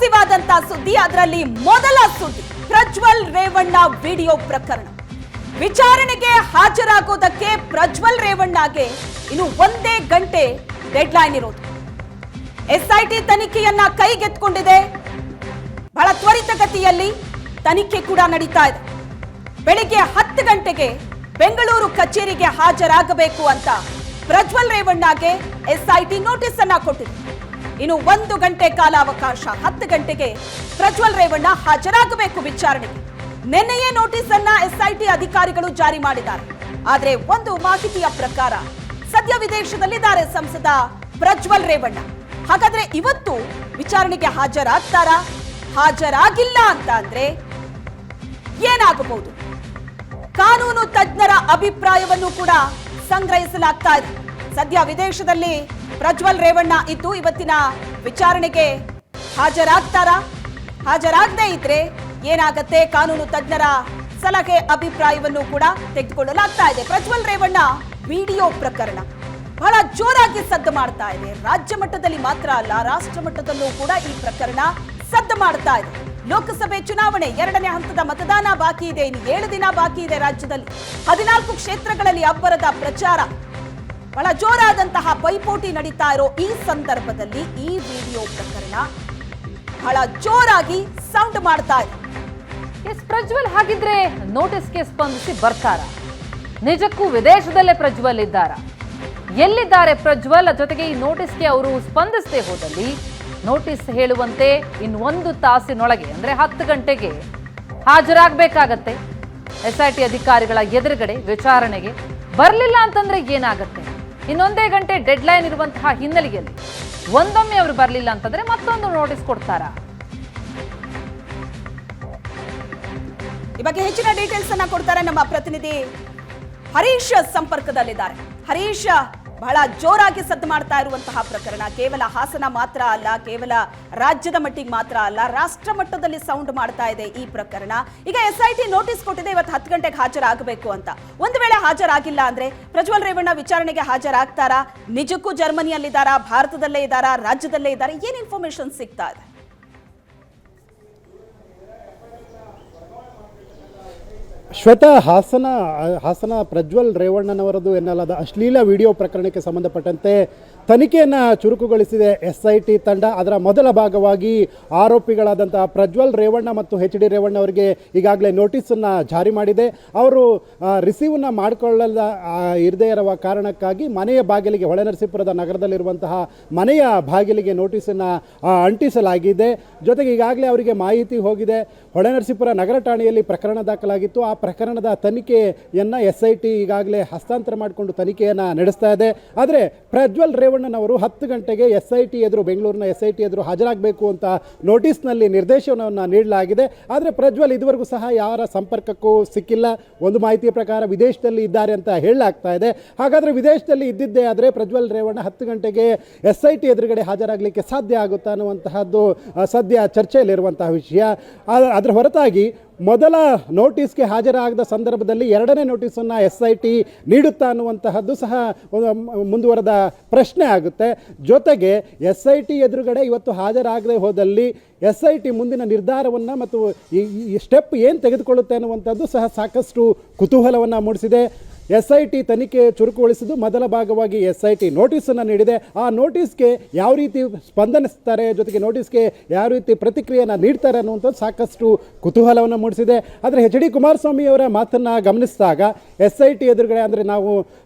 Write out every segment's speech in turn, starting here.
Exclusive ಆದಂತ ಸುದ್ದಿ. ಅದರಲ್ಲಿ ಮೊದಲ ಸುದ್ದಿ ಪ್ರಜ್ವಲ್ ರೇವಣ್ಣ ವಿಡಿಯೋ ಪ್ರಕರಣ. ವಿಚಾರಣೆಗೆ ಹಾಜರಾಗೋದಕ್ಕೆ ಪ್ರಜ್ವಲ್ ರೇವಣ್ಣಗೆ ಇನ್ನು 1 ಗಂಟೆ ಡೆಡ್ಲೈನ್ ಇರೋದು. ಎಸ್ಐಟಿ ತನಿಖೆಯನ್ನ ಕೈಗೆತ್ತಿಕೊಂಡಿದೆ. ಬಹಳ ತ್ವರಿತಗತಿಯಲ್ಲಿ ತನಿಖೆ ಕೂಡ ನಡೀತಾ ಇದೆ. ಬೆಳಿಗ್ಗೆ 10 ಗಂಟೆಗೆ ಬೆಂಗಳೂರು ಕಚೇರಿಗೆ ಹಾಜರಾಗಬೇಕು ಅಂತ ಪ್ರಜ್ವಲ್ ರೇವಣ್ಣಗೆ ಎಸ್ಐಟಿ ನೋಟಿಸ್ ಅನ್ನ ಕೊಟ್ಟಿದೆ. ಇನ್ನು 1 ಗಂಟೆ ಕಾಲಾವಕಾಶ. 10 ಗಂಟೆಗೆ ಪ್ರಜ್ವಲ್ ರೇವಣ್ಣ ಹಾಜರಾಗಬೇಕು ವಿಚಾರಣೆಗೆ. ನಿನ್ನೆಯೇ ನೋಟಿಸ್ ಅನ್ನ ಎಸ್ಐಟಿ ಅಧಿಕಾರಿಗಳು ಜಾರಿ ಮಾಡಿದ್ದಾರೆ. ಆದ್ರೆ ಒಂದು ಮಾಹಿತಿಯ ಪ್ರಕಾರ ಸದ್ಯ ವಿದೇಶದಲ್ಲಿದ್ದಾರೆ ಸಂಸದ ಪ್ರಜ್ವಲ್ ರೇವಣ್ಣ. ಹಾಗಾದ್ರೆ ಇವತ್ತು ವಿಚಾರಣೆಗೆ ಹಾಜರಾಗ್ತಾರಾ? ಹಾಜರಾಗಿಲ್ಲ ಅಂತ ಅಂದ್ರೆ ಏನಾಗಬಹುದು? ಕಾನೂನು ತಜ್ಞರ ಅಭಿಪ್ರಾಯವನ್ನು ಕೂಡ ಸಂಗ್ರಹಿಸಲಾಗ್ತಾ ಇದೆ. ಸದ್ಯ ವಿದೇಶದಲ್ಲಿ ಪ್ರಜ್ವಲ್ ರೇವಣ್ಣ ಇದ್ದು ಇವತ್ತಿನ ವಿಚಾರಣೆಗೆ ಹಾಜರಾಗ್ತಾರಾ? ಹಾಜರಾಗದೇ ಇದ್ರೆ ಏನಾಗತ್ತೆ? ಕಾನೂನು ತಜ್ಞರ ಸಲಹೆ ಅಭಿಪ್ರಾಯವನ್ನು ಕೂಡ ತೆಗೆದುಕೊಳ್ಳಲಾಗ್ತಾ ಇದೆ. ಪ್ರಜ್ವಲ್ ರೇವಣ್ಣ ವಿಡಿಯೋ ಪ್ರಕರಣ ಬಹಳ ಜೋರಾಗಿ ಸದ್ದು ಮಾಡ್ತಾ ಇದೆ. ರಾಜ್ಯ ಮಟ್ಟದಲ್ಲಿ ಮಾತ್ರ ಅಲ್ಲ, ರಾಷ್ಟ್ರ ಮಟ್ಟದಲ್ಲೂ ಕೂಡ ಈ ಪ್ರಕರಣ ಸದ್ದು ಮಾಡ್ತಾ ಇದೆ. ಲೋಕಸಭೆ ಚುನಾವಣೆ 2ನೇ ಹಂತದ ಮತದಾನ ಬಾಕಿ ಇದೆ. ಇನ್ನು 7 ದಿನ ಬಾಕಿ ಇದೆ. ರಾಜ್ಯದಲ್ಲಿ 14 ಕ್ಷೇತ್ರಗಳಲ್ಲಿ ಅಬ್ಬರದ ಪ್ರಚಾರ. ಬಹಳ ಜೋರಾದಂತಹ ಪೈಪೋಟಿ ನಡೀತಾ ಇರೋ ಈ ಸಂದರ್ಭದಲ್ಲಿ ಈ ವಿಡಿಯೋ ಪ್ರಕರಣ ಬಹಳ ಜೋರಾಗಿ ಸೌಂಡ್ ಮಾಡ್ತಾ ಇದೆ. ಪ್ರಜ್ವಲ್ ಹಾಗಿದ್ರೆ ನೋಟಿಸ್ಗೆ ಸ್ಪಂದಿಸಿ ಬರ್ತಾರ? ನಿಜಕ್ಕೂ ವಿದೇಶದಲ್ಲೇ ಪ್ರಜ್ವಲ್ ಇದ್ದಾರ? ಎಲ್ಲಿದ್ದಾರೆ ಪ್ರಜ್ವಲ್? ಜೊತೆಗೆ ಈ ನೋಟಿಸ್ಗೆ ಅವರು ಸ್ಪಂದಿಸದೆ ಹೋದಲ್ಲಿ ನೋಟಿಸ್ ಹೇಳುವಂತೆ ಇನ್ನು 1 ತಾಸಿನೊಳಗೆ ಅಂದ್ರೆ 10 ಗಂಟೆಗೆ ಹಾಜರಾಗಬೇಕಾಗತ್ತೆ ಎಸ್ಐಟಿ ಅಧಿಕಾರಿಗಳ ಎದುರುಗಡೆ ವಿಚಾರಣೆಗೆ. ಬರಲಿಲ್ಲ ಅಂತಂದ್ರೆ ಏನಾಗತ್ತೆ? ಇನ್ನೊಂದೇ ಗಂಟೆ ಡೆಡ್ಲೈನ್ ಇರುವಂತಹ ಹಿನ್ನೆಲೆಯಲ್ಲಿ ಒಂದೊಮ್ಮೆ ಅವರು ಬರಲಿಲ್ಲ ಅಂತಂದ್ರೆ ಮತ್ತೊಂದು ನೋಟಿಸ್ ಕೊಡ್ತಾರಾ? ಈ ಬಗ್ಗೆ ಹೆಚ್ಚಿನ ಡೀಟೇಲ್ಸ್ ಅನ್ನ ಕೊಡ್ತಾರೆ ನಮ್ಮ ಪ್ರತಿನಿಧಿ ಹರೀಶ್ ಸಂಪರ್ಕದಲ್ಲಿದ್ದಾರೆ. ಹರೀಶ್, ಬಹಳ ಜೋರಾಗಿ ಸದ್ದು ಮಾಡ್ತಾ ಇರುವಂತಹ ಪ್ರಕರಣ ಕೇವಲ ಹಾಸನ ಮಾತ್ರ ಅಲ್ಲ, ಕೇವಲ ರಾಜ್ಯದ ಮಟ್ಟಿಗೆ ಮಾತ್ರ ಅಲ್ಲ, ರಾಷ್ಟ್ರ ಮಟ್ಟದಲ್ಲಿ ಸೌಂಡ್ ಮಾಡ್ತಾ ಇದೆ ಈ ಪ್ರಕರಣ. ಈಗ ಎಸ್ಐಟಿ ನೋಟಿಸ್ ಕೊಟ್ಟಿದೆ ಇವತ್ತು 10 ಗಂಟೆಗೆ ಹಾಜರಾಗಬೇಕು ಅಂತ. ಒಂದು ವೇಳೆ ಹಾಜರಾಗಿಲ್ಲ ಅಂದ್ರೆ ಪ್ರಜ್ವಲ್ ರೇವಣ್ಣ ವಿಚಾರಣೆಗೆ ಹಾಜರಾಗ್ತಾರಾ? ನಿಜಕ್ಕೂ ಜರ್ಮನಿಯಲ್ಲಿದ್ದಾರಾ? ಭಾರತದಲ್ಲೇ ಇದ್ದಾರಾ? ರಾಜ್ಯದಲ್ಲೇ ಇದ್ದಾರಾ? ಏನ್ ಇನ್ಫಾರ್ಮೇಶನ್ ಸಿಗ್ತಾ ಇದೆ? ಶ್ವೇತಾ, ಹಾಸನ ಪ್ರಜ್ವಲ್ ರೇವಣ್ಣನವರದು ಎನ್ನಲಾದ ಅಶ್ಲೀಲ ವಿಡಿಯೋ ಪ್ರಕರಣಕ್ಕೆ ಸಂಬಂಧಪಟ್ಟಂತೆ ತನಿಖೆಯನ್ನು ಚುರುಕುಗೊಳಿಸಿದೆ ಎಸ್ಐಟಿ ತಂಡ. ಅದರ ಮೊದಲ ಭಾಗವಾಗಿ ಆರೋಪಿಗಳಾದಂತಹ ಪ್ರಜ್ವಲ್ ರೇವಣ್ಣ ಮತ್ತು HD ರೇವಣ್ಣ ಅವರಿಗೆ ಈಗಾಗಲೇ ನೋಟಿಸನ್ನು ಜಾರಿ ಮಾಡಿದೆ. ಅವರು ರಿಸೀವನ್ನ ಮಾಡಿಕೊಳ್ಳದ ಇರದೇ ಇರುವ ಕಾರಣಕ್ಕಾಗಿ ಮನೆಯ ಬಾಗಿಲಿಗೆ, ಹೊಳೆನರಸೀಪುರದ ನಗರದಲ್ಲಿರುವಂತಹ ಮನೆಯ ಬಾಗಿಲಿಗೆ ನೋಟಿಸನ್ನು ಅಂಟಿಸಲಾಗಿದೆ. ಜೊತೆಗೆ ಈಗಾಗಲೇ ಅವರಿಗೆ ಮಾಹಿತಿ ಹೋಗಿದೆ. ಹೊಳೆನರಸೀಪುರ ನಗರ ಠಾಣೆಯಲ್ಲಿ ಪ್ರಕರಣ ದಾಖಲಾಗಿತ್ತು. ಆ ಪ್ರಕರಣದ ತನಿಖೆಯನ್ನು ಎಸ್ಐಟಿ ಈಗಾಗಲೇ ಹಸ್ತಾಂತರ ಮಾಡಿಕೊಂಡು ತನಿಖೆಯನ್ನು ನಡೆಸ್ತಾ ಇದೆ. ಆದರೆ ಪ್ರಜ್ವಲ್ ರೇವಣ್ಣನವರು 10 ಗಂಟೆಗೆ ಎಸ್ಐಟಿ ಎದುರು, ಬೆಂಗಳೂರಿನ ಎಸ್ಐಟಿ ಎದುರು ಹಾಜರಾಗಬೇಕು ಅಂತ ನೋಟಿಸ್ನಲ್ಲಿ ನಿರ್ದೇಶನವನ್ನು ನೀಡಲಾಗಿದೆ. ಆದರೆ ಪ್ರಜ್ವಲ್ ಇದುವರೆಗೂ ಸಹ ಯಾರ ಸಂಪರ್ಕಕ್ಕೂ ಸಿಕ್ಕಿಲ್ಲ. ಒಂದು ಮಾಹಿತಿಯ ಪ್ರಕಾರ ವಿದೇಶದಲ್ಲಿ ಇದ್ದಾರೆ ಅಂತ ಹೇಳಲಾಗ್ತಾ ಇದೆ. ಹಾಗಾದರೆ ವಿದೇಶದಲ್ಲಿ ಇದ್ದಿದ್ದೇ ಆದರೆ ಪ್ರಜ್ವಲ್ ರೇವಣ್ಣ 10 ಗಂಟೆಗೆ ಎಸ್ಐಟಿ ಎದುರುಗಡೆ ಹಾಜರಾಗಲಿಕ್ಕೆ ಸಾಧ್ಯ ಆಗುತ್ತಾ ಅನ್ನುವಂತಹದ್ದು ಸದ್ಯ ಚರ್ಚೆಯಲ್ಲಿರುವಂತಹ ವಿಷಯ. ಅದರ ಹೊರತಾಗಿ ಮೊದಲ ನೋಟಿಸ್ಗೆ ಹಾಜರಾಗದ ಸಂದರ್ಭದಲ್ಲಿ 2ನೇ ನೋಟಿಸನ್ನು ಎಸ್ಐಟಿ ನೀಡುತ್ತಾ ಅನ್ನುವಂತಹದ್ದು ಸಹ ಮುಂದುವರೆದ ಪ್ರಶ್ನೆ ಆಗುತ್ತೆ. ಜೊತೆಗೆ ಎಸ್ಐಟಿ ಎದುರುಗಡೆ ಇವತ್ತು ಹಾಜರಾಗದೆ ಹೋದಲ್ಲಿ ಎಸ್ಐಟಿ ಮುಂದಿನ ನಿರ್ಧಾರವನ್ನು ಮತ್ತು ಈ ಸ್ಟೆಪ್ ಏನು ತೆಗೆದುಕೊಳ್ಳುತ್ತೆ ಅನ್ನುವಂಥದ್ದು ಸಹ ಸಾಕಷ್ಟು ಕುತೂಹಲವನ್ನು ಮೂಡಿಸಿದೆ. ಎಸ್ಐಟಿ ತನಿಖೆ ಚುರುಕುಗೊಳಿಸಿದ್ದು ಮೊದಲ ಭಾಗವಾಗಿ ಎಸ್ಐಟಿ ನೋಟಿಸನ್ನು ನೀಡಿದೆ. ಆ ನೋಟಿಸ್ಗೆ ಯಾವ ರೀತಿ ಸ್ಪಂದನಿಸ್ತಾರೆ, ಜೊತೆಗೆ ನೋಟಿಸ್ಗೆ ಯಾವ ರೀತಿ ಪ್ರತಿಕ್ರಿಯೆಯನ್ನು ನೀಡ್ತಾರೆ ಅನ್ನುವಂಥದ್ದು ಸಾಕಷ್ಟು ಕುತೂಹಲವನ್ನು ಮೂಡಿಸಿದೆ. ಆದರೆ HD ಕುಮಾರಸ್ವಾಮಿ ಅವರ ಮಾತನ್ನು ಗಮನಿಸಿದಾಗ ಎಸ್ಐಟಿ ಎದುರುಗಡೆ ಅಂದರೆ ನಾವು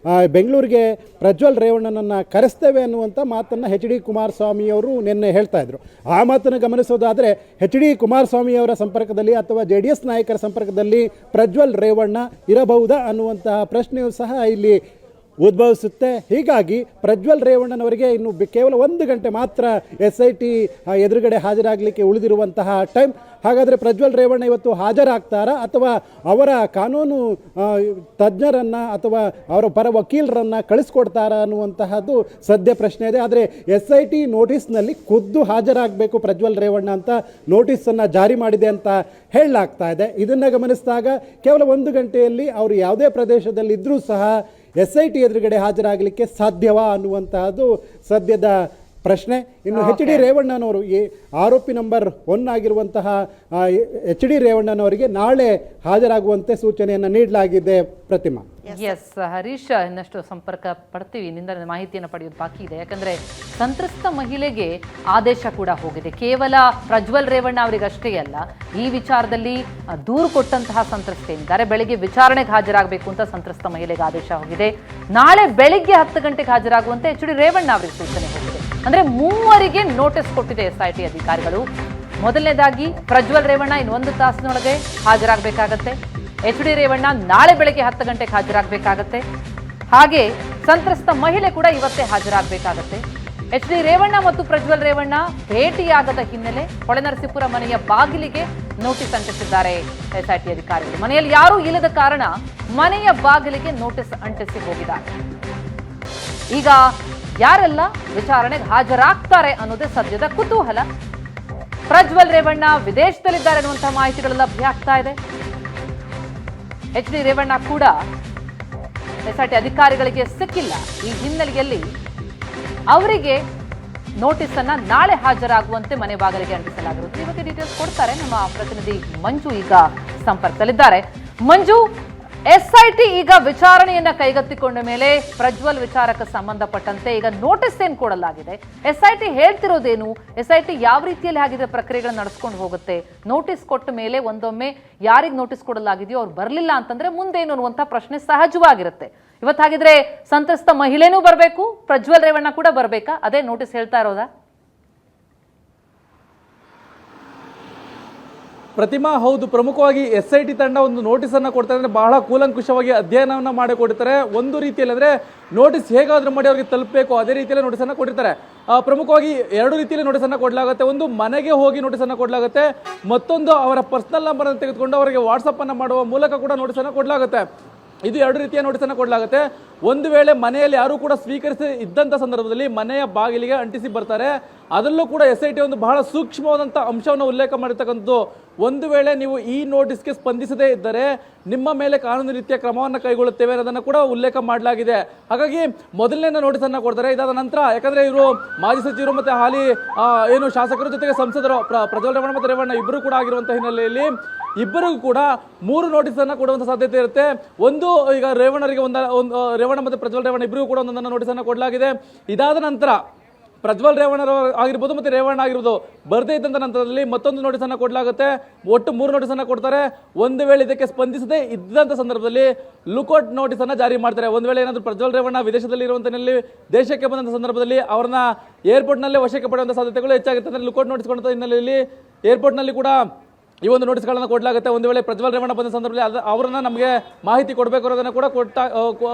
ಬೆಂಗಳೂರಿಗೆ ಪ್ರಜ್ವಲ್ ರೇವಣ್ಣನನ್ನು ಕರೆಸ್ತೇವೆ ಅನ್ನುವಂಥ ಮಾತನ್ನು HD ಕುಮಾರಸ್ವಾಮಿ ಅವರು ನಿನ್ನೆ ಹೇಳ್ತಾ ಇದ್ರು. ಆ ಮಾತನ್ನು ಗಮನಿಸೋದಾದರೆ HD ಕುಮಾರಸ್ವಾಮಿ ಅವರ ಸಂಪರ್ಕದಲ್ಲಿ ಅಥವಾ JDS ನಾಯಕರ ಸಂಪರ್ಕದಲ್ಲಿ ಪ್ರಜ್ವಲ್ ರೇವಣ್ಣ ಇರಬಹುದಾ ಅನ್ನುವಂತಹ ಪ್ರಶ್ನೆಯೂ ಸಹ ಇಲ್ಲಿ ಉದ್ಭವಿಸುತ್ತೆ. ಹೀಗಾಗಿ ಪ್ರಜ್ವಲ್ ರೇವಣ್ಣನವರಿಗೆ ಇನ್ನು ಕೇವಲ 1 ಗಂಟೆ ಮಾತ್ರ ಎಸ್ಐಟಿ ಎದುರುಗಡೆ ಹಾಜರಾಗಲಿಕ್ಕೆ ಉಳಿದಿರುವಂತಹ ಟೈಮ್. ಹಾಗಾದರೆ ಪ್ರಜ್ವಲ್ ರೇವಣ್ಣ ಇವತ್ತು ಹಾಜರಾಗ್ತಾರಾ ಅಥವಾ ಅವರ ಕಾನೂನು ತಜ್ಞರನ್ನು ಅಥವಾ ಅವರ ಪರ ವಕೀಲರನ್ನು ಕಳಿಸ್ಕೊಡ್ತಾರಾ ಅನ್ನುವಂತಹದ್ದು ಸದ್ಯ ಪ್ರಶ್ನೆ ಇದೆ. ಆದರೆ ಎಸ್ಐಟಿ ನೋಟಿಸ್ನಲ್ಲಿ ಖುದ್ದು ಹಾಜರಾಗಬೇಕು ಪ್ರಜ್ವಲ್ ರೇವಣ್ಣ ಅಂತ ನೋಟಿಸನ್ನು ಜಾರಿ ಮಾಡಿದೆ ಅಂತ ಹೇಳಲಾಗ್ತಾ ಇದೆ. ಇದನ್ನು ಗಮನಿಸಿದಾಗ ಕೇವಲ 1 ಗಂಟೆಯಲ್ಲಿ ಅವರು ಯಾವುದೇ ಪ್ರದೇಶದಲ್ಲಿದ್ದರೂ ಸಹ ಎಸ್ಐಟಿ ಎದುರುಗಡೆ ಹಾಜರಾಗಲಿಕ್ಕೆ ಸಾಧ್ಯವಾ ಅನ್ನುವಂತಹದ್ದು ಸದ್ಯದ ಪ್ರಶ್ನೆ. ಇನ್ನು ಎಚ್ ಡಿ ರೇವಣ್ಣನವರು ಈ ಆರೋಪಿ ನಂಬರ್ 1 ಆಗಿರುವಂತಹ ಎಚ್ ಡಿ ರೇವಣ್ಣನವರಿಗೆ ನಾಳೆ ಹಾಜರಾಗುವಂತೆ ಸೂಚನೆಯನ್ನು ನೀಡಲಾಗಿದೆ. ಪ್ರತಿಮಾ. ಎಸ್ ಹರೀಶ್, ಇನ್ನಷ್ಟು ಸಂಪರ್ಕ ಪಡ್ತೀವಿ, ನಿಂದ ಮಾಹಿತಿಯನ್ನು ಪಡೆಯೋದು ಬಾಕಿ ಇದೆ. ಯಾಕಂದ್ರೆ ಸಂತ್ರಸ್ತ ಮಹಿಳೆಗೆ ಆದೇಶ ಕೂಡ ಹೋಗಿದೆ. ಕೇವಲ ಪ್ರಜ್ವಲ್ ರೇವಣ್ಣ ಅವರಿಗಷ್ಟೇ ಅಲ್ಲ, ಈ ವಿಚಾರದಲ್ಲಿ ದೂರು ಕೊಟ್ಟಂತಹ ಸಂತ್ರಸ್ತೆ ಏನಿದ್ದಾರೆ ಬೆಳಿಗ್ಗೆ ವಿಚಾರಣೆಗೆ ಹಾಜರಾಗಬೇಕು ಅಂತ ಸಂತ್ರಸ್ತ ಮಹಿಳೆಗೆ ಆದೇಶ ಹೋಗಿದೆ. ನಾಳೆ ಬೆಳಿಗ್ಗೆ 10 ಗಂಟೆಗೆ ಹಾಜರಾಗುವಂತೆ ಎಚ್ ಡಿ ರೇವಣ್ಣ ಅವರಿಗೆ ಸೂಚನೆ ಹೋಗಿದೆ. ಅಂದ್ರೆ 3 ನೋಟಿಸ್ ಕೊಟ್ಟಿದೆ SIT ಅಧಿಕಾರಿಗಳು. ಮೊದಲನೇದಾಗಿ ಪ್ರಜ್ವಲ್ ರೇವಣ್ಣ ಇನ್ನು 1 ತಾಸಿನೊಳಗೆ ಹಾಜರಾಗಬೇಕಾಗತ್ತೆ. ಎಚ್ ಡಿ ರೇವಣ್ಣ ನಾಳೆ ಬೆಳಗ್ಗೆ 10 ಗಂಟೆಗೆ ಹಾಜರಾಗಬೇಕಾಗತ್ತೆ. ಹಾಗೆ ಸಂತ್ರಸ್ತ ಮಹಿಳೆ ಕೂಡ ಇವತ್ತೇ ಹಾಜರಾಗಬೇಕಾಗತ್ತೆ. ಎಚ್ ಡಿ ರೇವಣ್ಣ ಮತ್ತು ಪ್ರಜ್ವಲ್ ರೇವಣ್ಣ ಭೇಟಿಯಾಗದ ಹಿನ್ನೆಲೆ ಹೊಳೆನರಸೀಪುರ ಮನೆಯ ಬಾಗಿಲಿಗೆ ನೋಟಿಸ್ ಅಂಟಿಸಿದ್ದಾರೆ SIT ಅಧಿಕಾರಿಗಳು. ಮನೆಯಲ್ಲಿ ಯಾರೂ ಇಲ್ಲದ ಕಾರಣ ಮನೆಯ ಬಾಗಿಲಿಗೆ ನೋಟಿಸ್ ಅಂಟಿಸಿ ಹೋಗಿದ್ದಾರೆ. ಈಗ ಯಾರೆಲ್ಲ ವಿಚಾರಣೆಗೆ ಹಾಜರಾಗ್ತಾರೆ ಅನ್ನೋದೇ ಸದ್ಯದ ಕುತೂಹಲ. ಪ್ರಜ್ವಲ್ ರೇವಣ್ಣ ವಿದೇಶದಲ್ಲಿದ್ದಾರೆ ಅನ್ನುವಂತಹ ಮಾಹಿತಿಗಳು ಲಭ್ಯ ಆಗ್ತಾ ಇದೆ. ಎಚ್ ಡಿ ರೇವಣ್ಣ ಕೂಡ SIT ಅಧಿಕಾರಿಗಳಿಗೆ ಸಿಕ್ಕಿಲ್ಲ. ಈ ಹಿನ್ನೆಲೆಯಲ್ಲಿ ಅವರಿಗೆ ನೋಟಿಸ್ ಅನ್ನ ನಾಳೆ ಹಾಜರಾಗುವಂತೆ ಮನೆ ಬಾಗಿಲಿಗೆ ಅಂಟಿಸಲಾಗಿರುತ್ತೆ. ಈ ಬಗ್ಗೆ ಡೀಟೇಲ್ಸ್ ಕೊಡ್ತಾರೆ ನಮ್ಮ ಪ್ರತಿನಿಧಿ ಮಂಜು, ಈಗ ಸಂಪರ್ಕದಲ್ಲಿದ್ದಾರೆ. ಮಂಜು, SIT ಈಗ ವಿಚಾರಣೆಯನ್ನ ಕೈಗೆತ್ತಿಕೊಂಡ ಮೇಲೆ ಪ್ರಜ್ವಲ್ ವಿಚಾರಕ್ಕೆ ಸಂಬಂಧಪಟ್ಟಂತೆ ಈಗ ನೋಟಿಸ್ ಏನ್ ಕೊಡಲಾಗಿದೆ, SIT ಹೇಳ್ತಿರೋದೇನು, SIT ಯಾವ ರೀತಿಯಲ್ಲಿ ಹಾಗಿದ್ರೆ ಪ್ರಕ್ರಿಯೆಗಳನ್ನ ನಡೆಸ್ಕೊಂಡು ಹೋಗುತ್ತೆ, ನೋಟಿಸ್ ಕೊಟ್ಟ ಮೇಲೆ ಒಂದೊಮ್ಮೆ ಯಾರಿಗೆ ನೋಟಿಸ್ ಕೊಡಲಾಗಿದೆಯೋ ಅವ್ರು ಬರಲಿಲ್ಲ ಅಂತಂದ್ರೆ ಮುಂದೇನು ಅನ್ನುವಂಥ ಪ್ರಶ್ನೆ ಸಹಜವಾಗಿರುತ್ತೆ. ಇವತ್ತು ಹಾಗಿದ್ರೆ ಸಂತ್ರಸ್ತ ಮಹಿಳೆನೂ ಬರಬೇಕು, ಪ್ರಜ್ವಲ್ ರೇವಣ್ಣ ಕೂಡ ಬರಬೇಕಾ? ಅದೇ ನೋಟಿಸ್ ಹೇಳ್ತಾ ಇರೋದಾ? ಪ್ರತಿಮಾ, ಹೌದು. ಪ್ರಮುಖವಾಗಿ SIT ತಂಡ ಒಂದು ನೋಟಿಸ್ ಅನ್ನ ಕೊಡ್ತಾರೆ ಅಂದ್ರೆ ಬಹಳ ಕೂಲಂಕುಷವಾಗಿ ಅಧ್ಯಯನವನ್ನ ಮಾಡಿ ಕೊಡ್ತಾರೆ. ಒಂದು ರೀತಿಯಲ್ಲಿ ಅಂದ್ರೆ ನೋಟಿಸ್ ಹೇಗಾದ್ರೂ ಮಾಡಿ ಅವ್ರಿಗೆ ತಲುಪಬೇಕು ಅದೇ ರೀತಿಯಲ್ಲಿ ನೋಟಿಸ್ ಅನ್ನ ಕೊಟ್ಟಿರ್ತಾರೆ. ಪ್ರಮುಖವಾಗಿ 2 ರೀತಿಯಲ್ಲಿ ನೋಟಿಸ್ ಅನ್ನ ಕೊಡಲಾಗುತ್ತೆ. ಒಂದು ಮನೆಗೆ ಹೋಗಿ ನೋಟಿಸ್ ಅನ್ನ ಕೊಡಲಾಗುತ್ತೆ, ಮತ್ತೊಂದು ಅವರ ಪರ್ಸನಲ್ ನಂಬರ್ ಅನ್ನು ತೆಗೆದುಕೊಂಡು ಅವರಿಗೆ ವಾಟ್ಸಪ್ ಅನ್ನ ಮಾಡುವ ಮೂಲಕ ಕೂಡ ನೋಟಿಸ್ ಅನ್ನ ಕೊಡಲಾಗುತ್ತೆ. ಇದು 2 ರೀತಿಯ ನೋಟಿಸ್ ಅನ್ನು ಕೊಡಲಾಗುತ್ತೆ. ಒಂದು ವೇಳೆ ಮನೆಯಲ್ಲಿ ಯಾರು ಕೂಡ ಸ್ವೀಕರಿಸಿ ಇದ್ದಂಥ ಸಂದರ್ಭದಲ್ಲಿ ಮನೆಯ ಬಾಗಿಲಿಗೆ ಅಂಟಿಸಿ ಬರ್ತಾರೆ. ಅದರಲ್ಲೂ ಕೂಡ SIT ಒಂದು ಬಹಳ ಸೂಕ್ಷ್ಮವಾದಂಥ ಅಂಶವನ್ನು ಉಲ್ಲೇಖ ಮಾಡಿರ್ತಕ್ಕಂಥದ್ದು. ಒಂದು ವೇಳೆ ನೀವು ಈ ನೋಟಿಸ್ಗೆ ಸ್ಪಂದಿಸದೇ ಇದ್ದರೆ ನಿಮ್ಮ ಮೇಲೆ ಕಾನೂನು ರೀತಿಯ ಕ್ರಮವನ್ನು ಕೈಗೊಳ್ಳುತ್ತೇವೆ ಅನ್ನೋದನ್ನು ಕೂಡ ಉಲ್ಲೇಖ ಮಾಡಲಾಗಿದೆ. ಹಾಗಾಗಿ ಮೊದಲನೇ ನೋಟಿಸ್ ಅನ್ನು ಕೊಡ್ತಾರೆ. ಇದಾದ ನಂತರ ಯಾಕಂದ್ರೆ ಇವರು ಮಾಜಿ ಸಚಿವರು ಮತ್ತೆ ಹಾಲಿ ಏನು ಶಾಸಕರ ಜೊತೆಗೆ ಸಂಸದರು ಪ್ರಜ್ವಲ್ ರೇವಣ್ಣ ಮತ್ತು ರೇವಣ್ಣ ಇಬ್ಬರು ಕೂಡ ಆಗಿರುವಂತಹ ಹಿನ್ನೆಲೆಯಲ್ಲಿ ಇಬ್ಬರಿಗೂ ಕೂಡ 3 ನೋಟಿಸ್ ಅನ್ನು ಕೊಡುವಂತ ಸಾಧ್ಯತೆ ಇರುತ್ತೆ. ಒಂದು ಈಗ ರೇವಣ್ಣರಿಗೆ ರೇವಣ್ಣ ಮತ್ತು ಪ್ರಜ್ವಲ್ ರೇವಣ್ಣ ಇಬ್ಬರಿಗೂ ಕೂಡ ಒಂದೊಂದನ್ನು ನೋಟಿಸ್ ಅನ್ನು ಕೊಡಲಾಗಿದೆ. ಇದಾದ ನಂತರ ಪ್ರಜ್ವಲ್ ರೇವಣ್ಣ ಆಗಿರ್ಬೋದು ಮತ್ತೆ ರೇವಣ್ಣ ಆಗಿರ್ಬೋದು ಬರದೇ ಇದ್ದಂಥ ನಂತರದಲ್ಲಿ ಮತ್ತೊಂದು ನೋಟಿಸ್ ಅನ್ನು ಕೊಡಲಾಗುತ್ತೆ. ಒಟ್ಟು 3 ನೋಟಿಸ್ ಅನ್ನು ಕೊಡ್ತಾರೆ. ಒಂದು ವೇಳೆ ಇದಕ್ಕೆ ಸ್ಪಂದಿಸದೇ ಇದ್ದಂಥ ಸಂದರ್ಭದಲ್ಲಿ ಲುಕೌಟ್ ನೋಟಿಸ್ ಅನ್ನ ಜಾರಿ ಮಾಡ್ತಾರೆ. ಒಂದು ವೇಳೆ ಏನಾದರೂ ಪ್ರಜ್ವಲ್ ರೇವಣ್ಣ ವಿದೇಶದಲ್ಲಿ ಇರುವಂತನಲ್ಲಿ ದೇಶಕ್ಕೆ ಬಂದಂಥ ಸಂದರ್ಭದಲ್ಲಿ ಅವ್ರನ್ನ ಏರ್ಪೋರ್ಟ್ ನಲ್ಲೇ ವಶಕ್ಕೆ ಪಡೆಯುವಂಥ ಸಾಧ್ಯತೆಗಳು ಹೆಚ್ಚಾಗುತ್ತೆ. ಅಂದ್ರೆ ಲುಕೌಟ್ ನೋಟಿಸ್ ಕೊಡುವಂಥ ಹಿನ್ನೆಲೆಯಲ್ಲಿ ಏರ್ಪೋರ್ಟ್ ನಲ್ಲಿ ಕೂಡ ಈ ಒಂದು ನೋಟಿಸ್ಗಳನ್ನು ಕೊಡಲಾಗುತ್ತೆ. ಒಂದು ವೇಳೆ ಪ್ರಜ್ವಲ್ ರೇವಣ್ಣ ಬಂದ ಸಂದರ್ಭದಲ್ಲಿ ಅವರನ್ನ ನಮಗೆ ಮಾಹಿತಿ ಕೊಡಬೇಕು ಅನ್ನೋದನ್ನು ಕೂಡ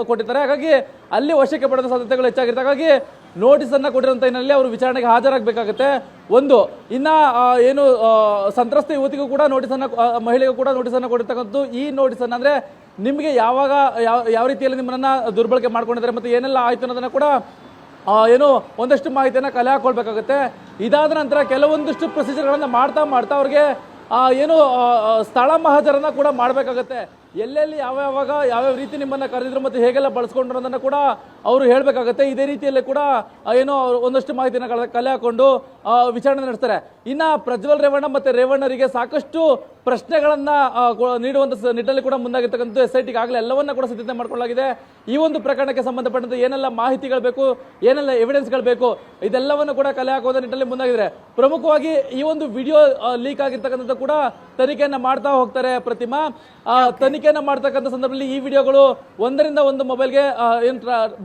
ಕೊಟ್ಟಿದ್ದಾರೆ. ಹಾಗಾಗಿ ಅಲ್ಲಿ ವಶಕ್ಕೆ ಪಡೆದ ಸಾಧ್ಯತೆಗಳು ಹೆಚ್ಚಾಗಿರುತ್ತೆ. ಹಾಗಾಗಿ ನೋಟಿಸ್ ಅನ್ನ ಕೊಟ್ಟಿರುವಂತ ಹಿನ್ನೆಲೆಯಲ್ಲಿ ಅವರು ವಿಚಾರಣೆಗೆ ಹಾಜರಾಗಬೇಕಾಗುತ್ತೆ. ಒಂದು ಇನ್ನ ಏನು ಸಂತ್ರಸ್ತ ಯುವತಿಗೂ ಕೂಡ ನೋಟಿಸ್ ಅನ್ನ ಮಹಿಳೆಗೂ ಕೂಡ ನೋಟಿಸ್ ಅನ್ನ ಕೊಟ್ಟಿರ್ತಕ್ಕಂಥದ್ದು. ಈ ನೋಟಿಸ್ ಅನ್ನ ಅಂದ್ರೆ ನಿಮಗೆ ಯಾವಾಗ ಯಾವ ರೀತಿಯಲ್ಲಿ ನಿಮ್ಮನ್ನ ದುರ್ಬಳಕೆ ಮಾಡ್ಕೊಂಡಿದ್ದಾರೆ ಮತ್ತೆ ಏನೆಲ್ಲ ಆಯ್ತು ಅನ್ನೋದನ್ನ ಕೂಡ ಏನು ಒಂದಷ್ಟು ಮಾಹಿತಿಯನ್ನು ಕಲೆ ಹಾಕೊಳ್ಬೇಕಾಗುತ್ತೆ. ಇದಾದ ನಂತರ ಕೆಲವೊಂದಿಷ್ಟು ಪ್ರೊಸೀಜರ್ಗಳನ್ನು ಮಾಡ್ತಾ ಅವ್ರಿಗೆ ಏನು ಸ್ಥಳ ಮಹಾಜರನ್ನ ಕೂಡ ಮಾಡಬೇಕಾಗತ್ತೆ. ಎಲ್ಲೆಲ್ಲಿ ಯಾವ್ಯಾವ ರೀತಿ ನಿಮ್ಮನ್ನ ಕರೆದಿದ್ರು ಮತ್ತು ಹೇಗೆಲ್ಲ ಬಳಸ್ಕೊಂಡ್ರು ಅನ್ನೋದನ್ನ ಕೂಡ ಅವರು ಹೇಳಬೇಕಾಗತ್ತೆ. ಇದೇ ರೀತಿಯಲ್ಲಿ ಕೂಡ ಏನೋ ಒಂದಷ್ಟು ಮಾಹಿತಿನ ಕಲೆ ಹಾಕೊಂಡು ವಿಚಾರಣೆ ನಡೆಸ್ತಾರೆ. ಇನ್ನ ಪ್ರಜ್ವಲ್ ರೇವಣ್ಣ ಮತ್ತೆ ರೇವಣ್ಣರಿಗೆ ಸಾಕಷ್ಟು ಪ್ರಶ್ನೆಗಳನ್ನ ನೀಡುವಂತ ನಿಟ್ಟಿನಲ್ಲಿ ಕೂಡ ಮುಂದಾಗಿರ್ತಕ್ಕಂಥ SITಗೆ ಆಗಲೇ ಎಲ್ಲವನ್ನ ಕೂಡ ಸಿದ್ಧತೆ ಮಾಡ್ಕೊಳ್ಳಲಾಗಿದೆ. ಈ ಒಂದು ಪ್ರಕರಣಕ್ಕೆ ಸಂಬಂಧಪಟ್ಟಂತೆ ಏನೆಲ್ಲ ಮಾಹಿತಿಗಳು ಬೇಕು, ಏನೆಲ್ಲ ಎವಿಡೆನ್ಸ್ಗಳು ಬೇಕು, ಇದೆಲ್ಲವನ್ನು ಕೂಡ ಕಲೆ ಹಾಕುವ ನಿಟ್ಟಿನಲ್ಲಿ ಮುಂದಾಗಿದ್ದಾರೆ. ಪ್ರಮುಖವಾಗಿ ಈ ಒಂದು ವಿಡಿಯೋ ಲೀಕ್ ಆಗಿರ್ತಕ್ಕಂಥದ್ದು ಕೂಡ ತನಿಖೆಯನ್ನ ಮಾಡ್ತಾ ಹೋಗ್ತಾರೆ. ಪ್ರತಿಮಾ, ತನಿಖೆಯನ್ನ ಮಾಡ್ತಕ್ಕಂಥ ಸಂದರ್ಭದಲ್ಲಿ ಈ ವಿಡಿಯೋಗಳು ಒಂದರಿಂದ ಒಂದು ಮೊಬೈಲ್ಗೆ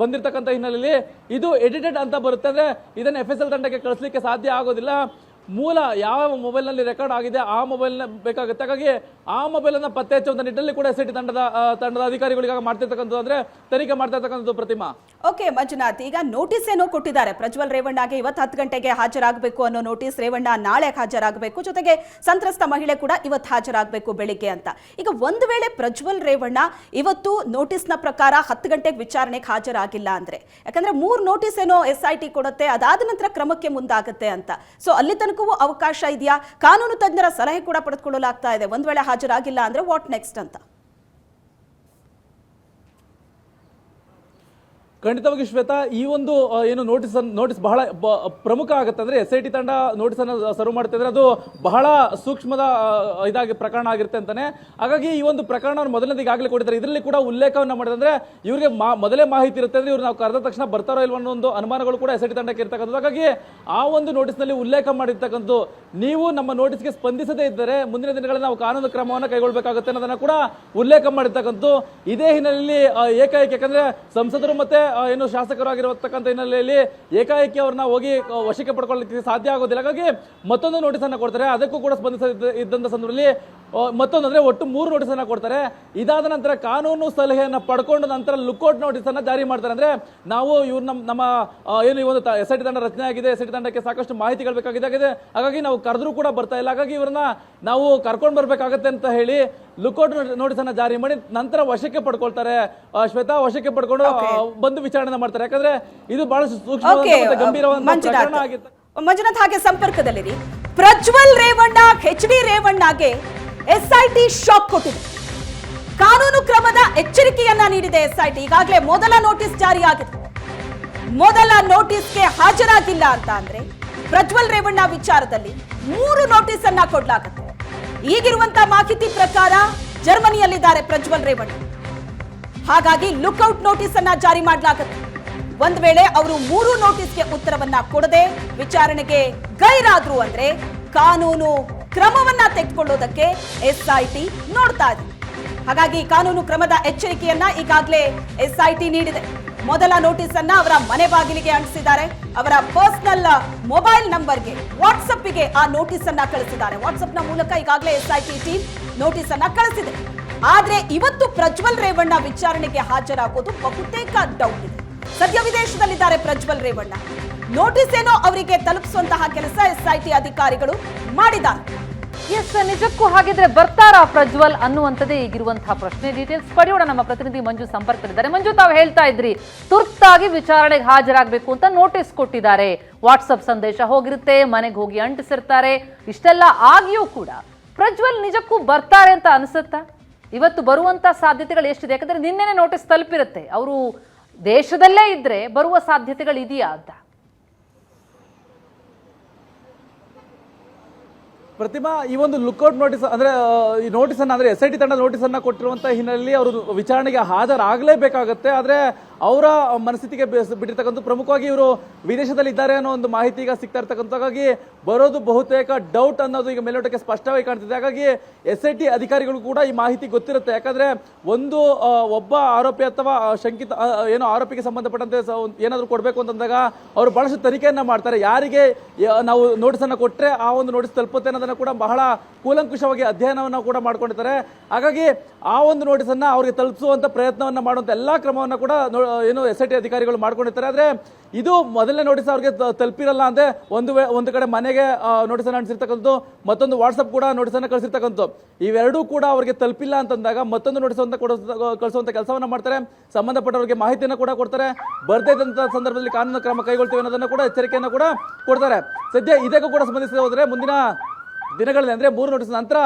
ಬಂದಿರತಕ್ಕಂಥ ಹಿನ್ನೆಲೆಯಲ್ಲಿ ಇದು ಎಡಿಟೆಡ್ ಅಂತ ಬರುತ್ತೆ. ಅಂದ್ರೆ ಇದನ್ನ FSL ತಂಡಕ್ಕೆ ಕಳಿಸ್ಲಿಕ್ಕೆ ಸಾಧ್ಯ ಆಗೋದಿಲ್ಲ. ಮೂಲ ಯಾವ ಮೊಬೈಲ್ನಲ್ಲಿ ರೆಕಾರ್ಡ್ ಆಗಿದೆ ಆ ಮೊಬೈಲ್ ಬೇಕಾಗುತ್ತೆ. ಹಾಗಾಗಿ ಆ ಮೊಬೈಲ್ ಅನ್ನ ಪತ್ತೆ ಹಚ್ಚುವಂತ ನಿಟ್ಟಿನಲ್ಲಿ ಕೂಡ SIT ತಂಡದ ಅಧಿಕಾರಿಗಳು ಮಾಡ್ತಿರ್ತಕ್ಕಂಥದ್ದು, ಅಂದ್ರೆ ತನಿಖೆ ಮಾಡ್ತಾ ಇರ್ತಕ್ಕಂಥದ್ದು. ಪ್ರತಿಮಾ, ಓಕೆ ಮಂಜುನಾಥ್, ಈಗ ನೋಟಿಸ್ ಏನೋ ಕೊಟ್ಟಿದ್ದಾರೆ ಪ್ರಜ್ವಲ್ ರೇವಣ್ಣಗೆ ಇವತ್ತು 10 ಗಂಟೆಗೆ ಹಾಜರಾಗಬೇಕು ಅನ್ನೋ ನೋಟಿಸ್. ರೇವಣ್ಣ ನಾಳೆ ಹಾಜರಾಗಬೇಕು, ಜೊತೆಗೆ ಸಂತ್ರಸ್ತ ಮಹಿಳೆ ಕೂಡ ಇವತ್ತು ಹಾಜರಾಗಬೇಕು ಬೆಳಿಗ್ಗೆ ಅಂತ. ಈಗ ಒಂದು ವೇಳೆ ಪ್ರಜ್ವಲ್ ರೇವಣ್ಣ ಇವತ್ತು ನೋಟಿಸ್ನ ಪ್ರಕಾರ 10 ಗಂಟೆಗೆ ವಿಚಾರಣೆಗೆ ಹಾಜರಾಗಿಲ್ಲ ಅಂದ್ರೆ, ಯಾಕಂದ್ರೆ 3 ನೋಟಿಸ್ ಏನೋ SIT ಕೊಡುತ್ತೆ, ಅದಾದ ನಂತರ ಕ್ರಮಕ್ಕೆ ಮುಂದಾಗುತ್ತೆ ಅಂತ. ಸೊ ಅಲ್ಲಿ ತನಕ ಅವಕಾಶ ಇದೆಯಾ? ಕಾನೂನು ತಜ್ಞರ ಸಲಹೆ ಕೂಡ ಪಡೆದುಕೊಳ್ಳಲಾಗ್ತಾ ಇದೆ. ಒಂದು ವೇಳೆ ಹಾಜರಾಗಿಲ್ಲ ಅಂದ್ರೆ ವಾಟ್ ನೆಕ್ಸ್ಟ್ ಅಂತ. ಖಂಡಿತವಾಗಿ ಶ್ವೇತಾ, ಈ ಒಂದು ಏನು ನೋಟಿಸ್ ಬಹಳ ಪ್ರಮುಖ ಆಗುತ್ತೆ. ಅಂದ್ರೆ SIT ತಂಡ ನೋಟಿಸ್ ಅನ್ನು ಸರ್ವ್ ಮಾಡುತ್ತೆ ಅಂದ್ರೆ ಅದು ಬಹಳ ಸೂಕ್ಷ್ಮದ ಇದಾಗಿ ಪ್ರಕರಣ ಆಗಿರುತ್ತೆ ಅಂತಾನೆ. ಹಾಗಾಗಿ ಈ ಒಂದು ಪ್ರಕರಣವನ್ನು ಮೊದಲನೇದು ಈಗಾಗಲೇ ಕೊಟ್ಟಿದ್ದಾರೆ. ಇದರಲ್ಲಿ ಕೂಡ ಉಲ್ಲೇಖವನ್ನ ಮಾಡಿದ್ರೆ ಇವರಿಗೆ ಮೊದಲೇ ಮಾಹಿತಿ ಇರುತ್ತೆ ಅಂದ್ರೆ ಇವ್ರು ನಾವು ಕರೆದ ತಕ್ಷಣ ಬರ್ತಾರೋ ಇಲ್ವೋ ಅನ್ನೋ ಒಂದು ಅನುಮಾನಗಳು ಕೂಡ SIT ತಂಡಕ್ಕೆ ಇರ್ತಕ್ಕಂಥದ್ದು. ಹಾಗಾಗಿ ಆ ಒಂದು ನೋಟಿಸ್ನಲ್ಲಿ ಉಲ್ಲೇಖ ಮಾಡಿರ್ತಕ್ಕಂಥದ್ದು, ನೀವು ನಮ್ಮ ನೋಟಿಸ್ಗೆ ಸ್ಪಂದಿಸದೇ ಇದ್ದರೆ ಮುಂದಿನ ದಿನಗಳಲ್ಲಿ ನಾವು ಕಾನೂನು ಕ್ರಮವನ್ನು ಕೈಗೊಳ್ಳಬೇಕಾಗುತ್ತೆ ಅನ್ನೋದನ್ನ ಕೂಡ ಉಲ್ಲೇಖ ಮಾಡಿರ್ತಕ್ಕಂಥದ್ದು. ಇದೇ ಹಿನ್ನೆಲೆಯಲ್ಲಿ ಏಕಾಏಕಿ, ಯಾಕಂದ್ರೆ ಸಂಸದರು ಮತ್ತೆ ಏನು ಶಾಸಕರಾಗಿರತಕ್ಕಂಥ ಹಿನ್ನೆಲೆಯಲ್ಲಿ ಏಕಾಏಕಿ ಅವ್ರನ್ನ ಹೋಗಿ ವಶಕ್ಕೆ ಪಡ್ಕೊಳ್ಳಲಿಕ್ಕೆ ಸಾಧ್ಯ ಆಗೋದಿಲ್ಲ. ಹಾಗಾಗಿ ಮತ್ತೊಂದು ನೋಟಿಸ್ ಅನ್ನ ಕೊಡ್ತಾರೆ. ಅದಕ್ಕೂ ಕೂಡ ಸ್ಪಂದಿಸಿದ್ದಂತ ಸಂದರ್ಭದಲ್ಲಿ ಮತ್ತೊಂದು ಅಂದ್ರೆ ಒಟ್ಟು 3 ನೋಟಿಸ್ ಅನ್ನ ಕೊಡ್ತಾರೆ. ಇದಾದ ನಂತರ ಕಾನೂನು ಸಲಹೆಯನ್ನ ಪಡ್ಕೊಂಡು ನಂತರ ಲುಕ್ಔಟ್ ನೋಟಿಸ್ ಅನ್ನ ಜಾರಿ ಮಾಡ್ತಾರೆ. ಅಂದ್ರೆ ನಾವು ಇವ್ರು ನಮ್ಮ ಏನು ಈ ಒಂದು SIT ತಂಡ ರಚನೆ ಆಗಿದೆ, SIT ತಂಡಕ್ಕೆ ಸಾಕಷ್ಟು ಮಾಹಿತಿಗಳು ಬೇಕಾಗಿದೆ, ಹಾಗಾಗಿ ನಾವು ಕರೆದ್ರೂ ಕೂಡ ಬರ್ತಾ ಇಲ್ಲ, ಹಾಗಾಗಿ ಇವ್ರನ್ನ ನಾವು ಕರ್ಕೊಂಡು ಬರ್ಬೇಕಾಗತ್ತೆ ಅಂತ ಹೇಳಿ ಲುಕ್ಔಟ್ ನೋಟಿಸ್ ಅನ್ನ ಜಾರಿ ಮಾಡಿ ನಂತರ ವಶಕ್ಕೆ ಪಡ್ಕೊಳ್ತಾರೆ. ಶ್ವೇತಾ, ವಶಕ್ಕೆ ಪಡ್ಕೊಂಡು ಬಂದು ವಿಚಾರಣೆ ಮಾಡ್ತಾರೆ. ಯಾಕಂದ್ರೆ ಇದು ಬಹಳ ಸೂಕ್ಷ್ಮ ಗಂಭೀರವಾದ ಪ್ರಕರಣ ಆಗಿತ್ತು. ಮಂಜುನಾಥ್ ಹಾಗೆ ಸಂಪರ್ಕದಲ್ಲಿರಿ. ಪ್ರಜ್ವಲ್ ರೇವಣ್ಣ, HD ರೇವಣ್ಣಗೆ SIT ಶಾಕ್ ಕೊಟ್ಟಿದೆ. ಕಾನೂನು ಕ್ರಮದ ಎಚ್ಚರಿಕೆಯನ್ನ ನೀಡಿದೆ SIT. ಈಗಾಗಲೇ ಮೊದಲ ನೋಟಿಸ್ ಜಾರಿಯಾಗಿದೆ. ಮೊದಲ ನೋಟಿಸ್ಗೆ ಹಾಜರಾಗಿಲ್ಲ ಅಂತ ಅಂದ್ರೆ ಪ್ರಜ್ವಲ್ ರೇವಣ್ಣ ವಿಚಾರದಲ್ಲಿ 3 ನೋಟಿಸ್ ಅನ್ನ ಕೊಡಲಾಗುತ್ತೆ. ಈಗಿರುವಂತ ಮಾಹಿತಿ ಪ್ರಕಾರ ಜರ್ಮನಿಯಲ್ಲಿದ್ದಾರೆ ಪ್ರಜ್ವಲ್ ರೇವಣ್ಣ. ಹಾಗಾಗಿ ಲುಕ್ಔಟ್ ನೋಟಿಸ್ ಅನ್ನ ಜಾರಿ ಮಾಡಲಾಗುತ್ತೆ. ಒಂದ್ ವೇಳೆ ಅವರು 3 ನೋಟಿಸ್ಗೆ ಉತ್ತರವನ್ನ ಕೊಡದೆ ವಿಚಾರಣೆಗೆ ಗೈರಾದ್ರು ಅಂದ್ರೆ ಕಾನೂನು ಕ್ರಮವನ್ನ ತೆಗೆದುಕೊಳ್ಳೋದಕ್ಕೆ SIT ನೋಡ್ತಾ ಇದೆ. ಹಾಗಾಗಿ ಕಾನೂನು ಕ್ರಮದ ಎಚ್ಚರಿಕೆಯನ್ನ ಈಗಾಗಲೇ SIT ನೀಡಿದೆ. ಮೊದಲ ನೋಟಿಸ್ ಅನ್ನ ಅವರ ಮನೆ ಬಾಗಿಲಿಗೆ ಅಂಟಿಸಿದ್ದಾರೆ. ಅವರ ಪರ್ಸನಲ್ ಮೊಬೈಲ್ ನಂಬರ್ಗೆ, ವಾಟ್ಸಪ್ಗೆ ಆ ನೋಟಿಸ್ ಅನ್ನ ಕಳಿಸಿದ್ದಾರೆ. ವಾಟ್ಸಪ್ ನ ಮೂಲಕ ಈಗಾಗಲೇ SIT ಟೀಮ್ ನೋಟಿಸ್ ಅನ್ನ ಕಳಿಸಿದೆ. ಆದ್ರೆ ಇವತ್ತು ಪ್ರಜ್ವಲ್ ರೇವಣ್ಣ ವಿಚಾರಣೆಗೆ ಹಾಜರಾಗೋದು ಬಹುತೇಕ ಡೌಟ್ ಇದೆ. ಸದ್ಯ ವಿದೇಶದಲ್ಲಿದ್ದಾರೆ ಪ್ರಜ್ವಲ್ ರೇವಣ್ಣ. ನೋಟಿಸ್ ಏನೋ ಅವರಿಗೆ ತಲುಪಿಸುವಂತಹ ಕೆಲಸ SIT ಅಧಿಕಾರಿಗಳು ಮಾಡಿದ್ದಾರೆ. ಎಸ್, ನಿಜಕ್ಕೂ ಹಾಗಿದ್ರೆ ಬರ್ತಾರಾ ಪ್ರಜ್ವಲ್ ಅನ್ನುವಂಥದ್ದೇ ಈಗಿರುವಂತಹ ಪ್ರಶ್ನೆ. ಡೀಟೇಲ್ಸ್ ಪಡೆಯೋಣ. ನಮ್ಮ ಪ್ರತಿನಿಧಿ ಮಂಜು ಸಂಪರ್ಕದಲ್ಲಿದ್ದಾರೆ. ಮಂಜು, ತಾವು ಹೇಳ್ತಾ ಇದ್ರಿ ತುರ್ತಾಗಿ ವಿಚಾರಣೆಗೆ ಹಾಜರಾಗಬೇಕು ಅಂತ ನೋಟಿಸ್ ಕೊಟ್ಟಿದ್ದಾರೆ. ವಾಟ್ಸಪ್ ಸಂದೇಶ ಹೋಗಿರುತ್ತೆ, ಮನೆಗೆ ಹೋಗಿ ಅಂಟಿಸಿರ್ತಾರೆ. ಇಷ್ಟೆಲ್ಲ ಆಗಿಯೂ ಕೂಡ ಪ್ರಜ್ವಲ್ ನಿಜಕ್ಕೂ ಬರ್ತಾರೆ ಅಂತ ಅನಿಸುತ್ತಾ? ಇವತ್ತು ಬರುವಂತ ಸಾಧ್ಯತೆಗಳು ಎಷ್ಟಿದೆ? ಯಾಕಂದ್ರೆ ನಿನ್ನೆನೆ ನೋಟಿಸ್ ತಲುಪಿರುತ್ತೆ. ಅವರು ದೇಶದಲ್ಲೇ ಇದ್ರೆ ಬರುವ ಸಾಧ್ಯತೆಗಳು ಇದೆಯಾ ಅಂತ? ಪ್ರತಿಮಾ, ಈ ಒಂದು ಲುಕ್ಔಟ್ ನೋಟಿಸ್ ಅಂದ್ರೆ ಈ ನೋಟಿಸ್ ಅನ್ನ ಅಂದ್ರೆ SIT ತಂಡ ನೋಟಿಸ್ ಅನ್ನ ಕೊಟ್ಟಿರುವಂತಹ ಹಿನ್ನೆಲೆಯಲ್ಲಿ ಅವರು ವಿಚಾರಣೆಗೆ ಹಾಜರಾಗಲೇಬೇಕಾಗತ್ತೆ. ಆದ್ರೆ ಅವರ ಮನಸ್ಥಿತಿಗೆ ಬಿಟ್ಟಿರ್ತಕ್ಕಂಥ ಪ್ರಮುಖವಾಗಿ ಇವರು ವಿದೇಶದಲ್ಲಿ ಇದ್ದಾರೆ ಅನ್ನೋ ಒಂದು ಮಾಹಿತಿ ಈಗ ಸಿಗ್ತಾ ಇರ್ತಕ್ಕಂಥ, ಹಾಗಾಗಿ ಬರೋದು ಬಹುತೇಕ ಡೌಟ್ ಅನ್ನೋದು ಈಗ ಮೇಲ್ನೋಟಕ್ಕೆ ಸ್ಪಷ್ಟವಾಗಿ ಕಾಣ್ತಿದೆ. ಹಾಗಾಗಿ SIT ಅಧಿಕಾರಿಗಳು ಕೂಡ ಈ ಮಾಹಿತಿ ಗೊತ್ತಿರುತ್ತೆ. ಯಾಕಂದ್ರೆ ಒಬ್ಬ ಆರೋಪಿ ಅಥವಾ ಶಂಕಿತ ಏನೋ ಆರೋಪಿಗೆ ಸಂಬಂಧಪಟ್ಟಂತೆ ಏನಾದ್ರು ಕೊಡಬೇಕು ಅಂತಂದಾಗ ಅವರು ಬಹಳಷ್ಟು ತನಿಖೆಯನ್ನ ಮಾಡ್ತಾರೆ. ಯಾರಿಗೆ ನಾವು ನೋಟಿಸ್ ಅನ್ನ ಕೊಟ್ರೆ ಆ ಒಂದು ನೋಟಿಸ್ ತಲುಪುತ್ತೆ ಅನ್ನೋದನ್ನ ಕೂಡ ಬಹಳ ಕೂಲಂಕುಷವಾಗಿ ಅಧ್ಯಯನವನ್ನ ಕೂಡ ಮಾಡ್ಕೊಂಡಿರ್ತಾರೆ. ಹಾಗಾಗಿ ಆ ಒಂದು ನೋಟಿಸ್ ಅನ್ನ ಅವ್ರಿಗೆ ತಲುಪಿಸುವಂತ ಪ್ರಯತ್ನವನ್ನ ಮಾಡುವಂತ ಎಲ್ಲಾ ಕ್ರಮವನ್ನ ಕೂಡ ಏನು SIT ಅಧಿಕಾರಿಗಳು ಮಾಡ್ಕೊಂಡಿರ್ತಾರೆ. ಆದ್ರೆ ಇದು ಮೊದಲನೇ ನೋಟಿಸ್ ಅವ್ರಿಗೆ ತಲುಪಿರಲ್ಲ. ಅಂದ್ರೆ ಒಂದು ಕಡೆ ಮನೆಗೆ ನೋಟಿಸ್ ಅನ್ನು ಅಂಟಿಸಿರ್ತಕ್ಕಂಥದ್ದು, ಮತ್ತೊಂದು ವಾಟ್ಸಪ್ ಕೂಡ ನೋಟಿಸ್ ಅನ್ನು ಕಳಿಸಿರ್ತಕ್ಕಂಥದ್ದು. ಇವೆರಡೂ ಕೂಡ ಅವರಿಗೆ ತಲುಪಿಲ್ಲ ಅಂತಂದಾಗ ಮತ್ತೊಂದು ನೋಟಿಸ್ ಅಂತ ಕಳಿಸುವಂತ ಕೆಲಸವನ್ನ ಮಾಡ್ತಾರೆ. ಸಂಬಂಧಪಟ್ಟವರಿಗೆ ಮಾಹಿತಿಯನ್ನು ಕೂಡ ಕೊಡ್ತಾರೆ. ಬರ್ದೇ ಇದ್ದಂತ ಸಂದರ್ಭದಲ್ಲಿ ಕಾನೂನು ಕ್ರಮ ಕೈಗೊಳ್ತೀವಿ ಅನ್ನೋದನ್ನ ಕೂಡ ಎಚ್ಚರಿಕೆಯನ್ನು ಕೂಡ ಕೊಡ್ತಾರೆ. ಸದ್ಯ ಇದಕ್ಕೂ ಕೂಡ ಸಂಬಂಧಿಸಿ ಹೋದ್ರೆ ಮುಂದಿನ ದಿನಗಳಲ್ಲಿ ಅಂದ್ರೆ 3 ನೋಟಿಸ್ ನಂತರ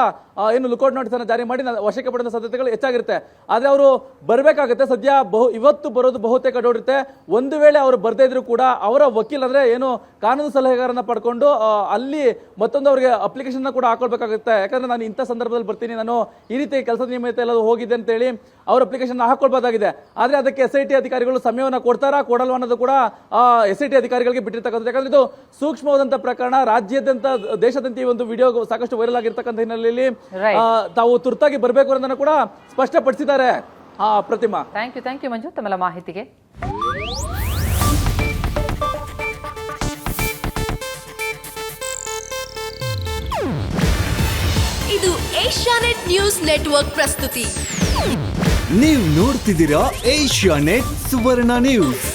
ಏನು ಲುಕ್ಔಟ್ ನೋಟಿಸ್ ಅನ್ನು ಜಾರಿ ಮಾಡಿ ವಶಕ್ಕೆ ಪಡೆದ ಸಾಧ್ಯತೆಗಳು ಹೆಚ್ಚಾಗಿರುತ್ತೆ. ಆದ್ರೆ ಅವರು ಬರಬೇಕಾಗುತ್ತೆ. ಸದ್ಯ ಇವತ್ತು ಬರೋದು ಬಹುತೇಕ ಡೌಟ್ ಇರುತ್ತೆ. ಒಂದು ವೇಳೆ ಅವರು ಬರ್ದೇ ಇದ್ರು ಕೂಡ ಅವರ ವಕೀಲ ಅಂದ್ರೆ ಏನು ಕಾನೂನು ಸಲಹೆಗಾರನ ಪಡ್ಕೊಂಡು ಅಲ್ಲಿ ಮತ್ತೊಂದು ಅವರಿಗೆ ಅಪ್ಲಿಕೇಶನ್ ಕೂಡ ಹಾಕೊಳ್ಬೇಕಾಗುತ್ತೆ. ಯಾಕಂದ್ರೆ ನಾನು ಇಂಥ ಸಂದರ್ಭದಲ್ಲಿ ಬರ್ತೀನಿ, ನಾನು ಈ ರೀತಿ ಕೆಲಸದ ನಿಯಮಿತ ಎಲ್ಲ ಹೋಗಿದೆ ಅಂತ ಹೇಳಿ ಅವ್ರ ಅಪ್ಲಿಕೇಶನ್ ಹಾಕೊಳ್ಬಹುದಾಗಿದೆ. ಆದ್ರೆ ಅದಕ್ಕೆ SIT ಅಧಿಕಾರಿಗಳು ಸಮಯವನ್ನು ಕೊಡ್ತಾರಾ ಕೊಡಲ್ವಾ ಅನ್ನೋದು ಕೂಡ SIT ಅಧಿಕಾರಿಗಳಿಗೆ ಬಿಟ್ಟಿರ್ತಕ್ಕಂಥದ್ದು. ಯಾಕಂದ್ರೆ ಇದು ಸೂಕ್ಷ್ಮವಾದಂತಹ ಪ್ರಕರಣ. ರಾಜ್ಯಾದ್ಯಂತ ದೇಶಾದ್ಯಂತ ಈ ಒಂದು ವಿಡಿಯೋ ಸಾಕಷ್ಟು ವೈರಲ್ ಆಗಿರ್ತಕ್ಕಂಥ ಹಿನ್ನೆಲೆಯಲ್ಲಿ ತಾವು ತುರ್ತಾಗಿ ಬರಬೇಕು ಅನ್ನೋದನ್ನ ಕೂಡ ಸ್ಪಷ್ಟಪಡಿಸಿದ್ದಾರೆ. ಪ್ರತಿಮಾ, ಥ್ಯಾಂಕ್ ಯು ಮಂಜು ತಮ್ಮೆಲ್ಲ ಮಾಹಿತಿಗೆ. ಇದು ಏಷ್ಯಾನೆಟ್ ನ್ಯೂಸ್ ನೆಟ್ವರ್ಕ್ ಪ್ರಸ್ತುತಿ. ನೀವು ನೋಡ್ತಿದ್ದೀರಾ ಏಷ್ಯಾನೆಟ್ ಸುವರ್ಣ ನ್ಯೂಸ್.